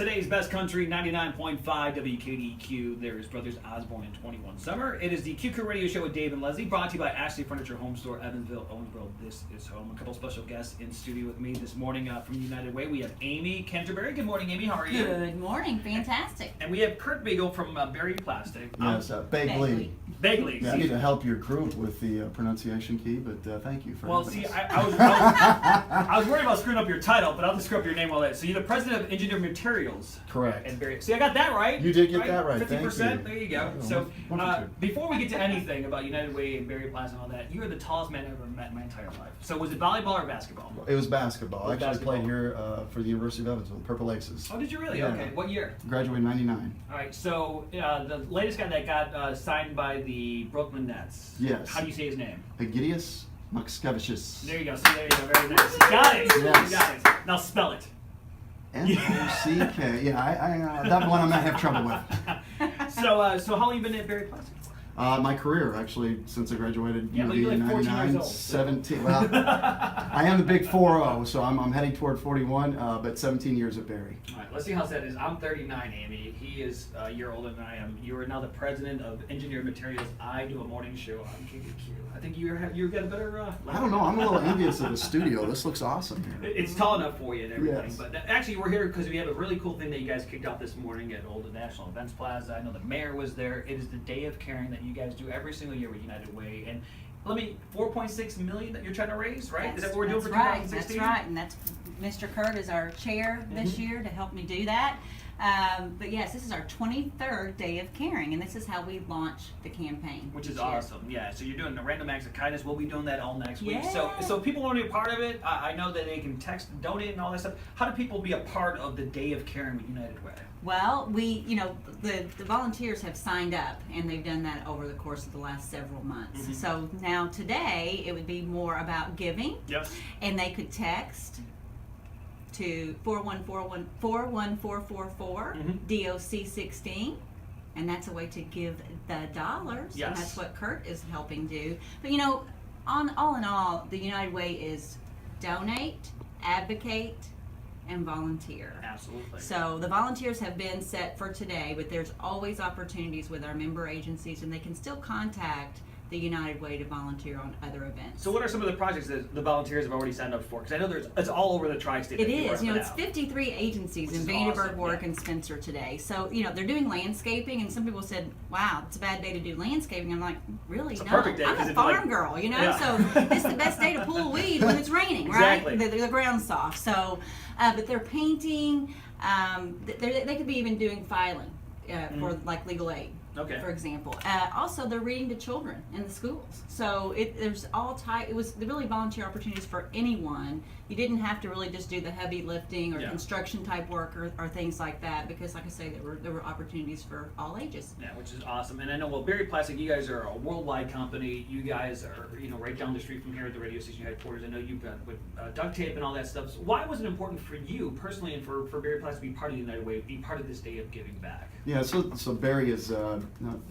Today's best country, 99.5 WKDQ. There's Brothers Osborne and 21 Summer. It is the Q Crew Radio Show with Dave and Leslie, brought to you by Ashley Furniture Home Store, Evansville, Owensboro. This is home. A couple special guests in studio with me this morning from United Way. We have Amy Canterbury. Good morning, Amy. How are you? Good morning. Fantastic. And we have Kurt Bagel from Berry Plastic. Yes, Bagley. Bagley. Yeah, I need to help your crew with the pronunciation key, but thank you for Well, having see, us. I was worried about screwing up your title, but I'll just screw up your name all that. So you're the president of Engineered Materials. Correct. And Berry. See, I got that right. You did get that right. 50%. Thank you. There you go. Yeah, So wonderful. before we get to anything about United Way and Berry Plaza and all that, you are the tallest man I've ever met in my entire life. So was it volleyball or basketball? It was basketball. I It was actually played basketball. here for the University of Evansville, Purple Aces. Oh, did you really? Yeah. Okay. What year? Graduated in '99. All right. So the latest guy that got signed by the Brooklyn Nets. Yes. How do you say his name? Egidius Makskevicius. There you go. See, there you go. Very nice. You got it. Yes. You got it. Now spell it. M-O-C-K. Yeah, that one I might have trouble with. So how long you been at Berry Plastic? My career, actually, since I graduated Yeah, but UV you're in like 14 years 99, old, so. 17. Well, I am the big 4-0, so I'm heading toward 41, but 17 years at Berry. All right, let's see how sad it is. I'm 39, Amy. He is a year older than I am. You are now the president of Engineered Materials. I do a morning show on KDQ. I think you got a better. I don't know. I'm a little envious of the studio. This looks awesome here. It's tall enough for you and everything. Yes. But actually, we're here because we have a really cool thing that you guys kicked off this morning at Old National Events Plaza. I know the mayor was there. It is the Day of Caring that you guys do every single year with United Way. And 4.6 million that you're trying to raise, right? Is that what we're doing for 2016? That's right, and that's Mr. Kurt is our chair this year to help me do that. But yes, this is our 23rd Day of Caring, and this is how we launch the campaign. Which is this year. awesome, yeah. So you're doing the random acts of kindness. We'll be doing that all next week. Yeah. So if people want to be a part of it, I know that they can text, and donate, and all that stuff. How do people be a part of the Day of Caring with United Way? Well, the volunteers have signed up, and they've done that over the course of the last several months. Mhm. So now today, it would be more about giving, Yes. and they could text to 41444 Mhm. DOC 16, and that's a way to give the dollars. Yes. And that's what Kurt is helping do. But all in all, the United Way is donate, advocate, and volunteer. Absolutely. So the volunteers have been set for today, but there's always opportunities with our member agencies, and they can still contact the United Way to volunteer on other events. So what are some of the projects that the volunteers have already signed up for? Because I know it's all over the tri-state. It that you is. work It's out. 53 agencies Which in is Vandenberg, awesome, Warwick, yeah. and Spencer today. So, they're doing landscaping, and some people said, wow, it's a bad day to do landscaping. I'm like, really? It's a No. perfect day, I'm 'cause a it's farm like- girl, Yeah. So this is the best day to pull weed when it's raining, Exactly. right? The ground's soft. So, but they're painting. They could be even doing filing for like legal aid. Okay. For example, also they're reading to children in the schools. So there's all type. It was really volunteer opportunities for anyone. You didn't have to really just do the heavy lifting or Yeah. construction type work or things like that, because, like I say, there were opportunities for all ages. Yeah, which is awesome. And I know, Berry Plastic, you guys are a worldwide company. You guys are, right down the street from here at the radio station headquarters. I know you've got with duct tape and all that stuff. So why was it important for you personally and for Berry Plastic to be part of the United Way, be part of this Day of Giving Back? Yeah, so Berry is, I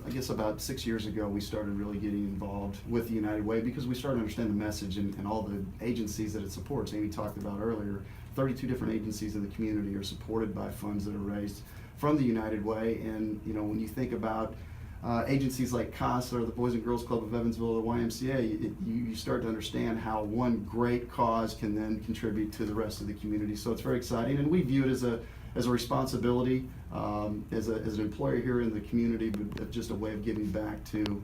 guess about 6 years ago, we started really getting involved with the United Way because we started to understand the message and all the agencies that it supports. Amy talked about earlier, 32 different agencies in the community are supported by funds that are raised from the United Way. And, when you think about agencies like CASA or the Boys and Girls Club of Evansville or the YMCA, you start to understand how one great cause can then contribute to the rest of the community. So it's very exciting, and we view it as a responsibility, as an employer here in the community, but just a way of giving back to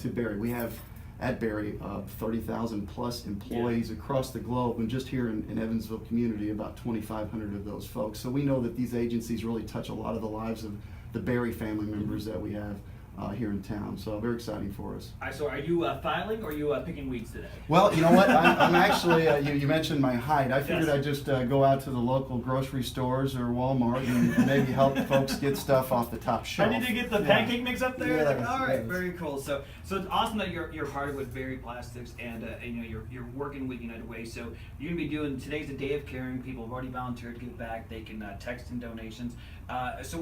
Berry. We have at Berry 30,000 plus employees across the globe, and just here in Evansville community, about 2,500 of those folks. So we know that these agencies really touch a lot of the lives of the Berry family members that we have here in town. So very exciting for us. All right, so are you filing or are you picking weeds today? Well, you know what? I'm actually, you mentioned my height. I figured Yes. I'd just go out to the local grocery stores or Walmart and maybe help folks get stuff off the top shelf. I need to get the Yeah. pancake mix up there. Yes, All right, yes. very cool. So it's awesome that you're part of with Berry Plastics and you're working with United Way. So you're gonna be doing today's the Day of Caring. People have already volunteered to give back. They can text in donations. As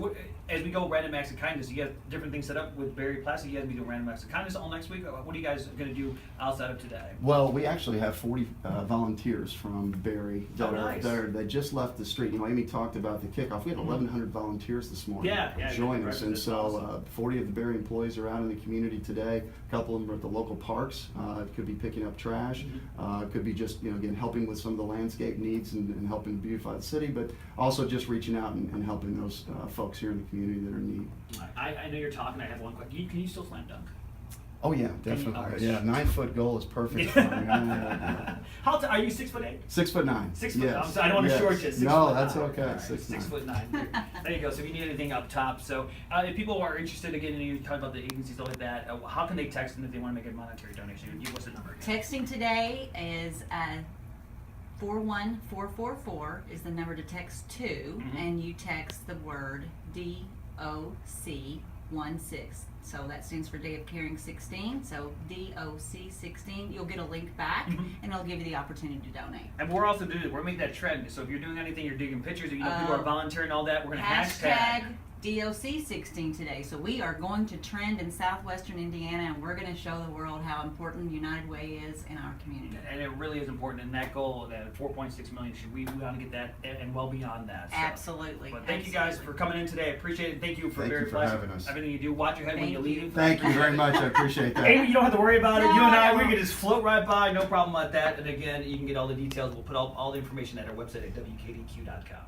we go random acts of kindness, you got different things set up with with Barry Plastic. You guys be doing random acts of kindness all next week. What are you guys going to do outside of today? Well, we actually have 40 volunteers from Barry that Oh, nice. they just left the street. You know, Amy talked about the kickoff. We had 1,100 volunteers this morning Yeah, join us, and that's so awesome. 40 of the Barry employees are out in the community today. A couple of them are at the local parks. It could be picking up trash. It could be just, you know, again, helping with some of the landscape needs and helping beautify the city, but also just reaching out and helping those folks here in the community that are in need. I know you're talking. I have one question. Can you still slam dunk? Oh yeah, okay. definitely. Yeah, 9-foot goal is perfect for me. Are you 6'8"? 6'9". 6 foot. Yes. I don't want to Yes. short you. 6 No, foot that's 9. okay. All right, 6'9". 6'9". There you go. So if you need anything up top, so if people are interested again, you talk about the agencies, stuff like that. How can they text them if they want to make a monetary donation? What's the number again? Texting today is 41444 is the number to text to, and you text the word DOC16. So that stands for Day of Caring 16. So DOC 16. You'll get a link back, and it'll give you the opportunity to donate. And we're also doing it. We're making that trend. So if you're doing anything, you're digging pictures, you know, people are volunteering, all that. We're gonna hashtag DOC 16 today. So we are going to trend in southwestern Indiana, and we're going to show the world how important United Way is in our community. And it really is important. And that goal, that 4.6 million, we want to get that and well beyond that. So. Absolutely. But thank you guys for coming in today. I appreciate it. Thank you for Thank Barry you for Plastic. having us. Everything you do. Watch your head when you Thank leave. you. Thank you very much. I appreciate that. Amy, you don't have to worry about it. No, You and I, I we don't. can just float right by. No problem with that. And again, you can get all the details. We'll put all the information at our website at WKDQ.com.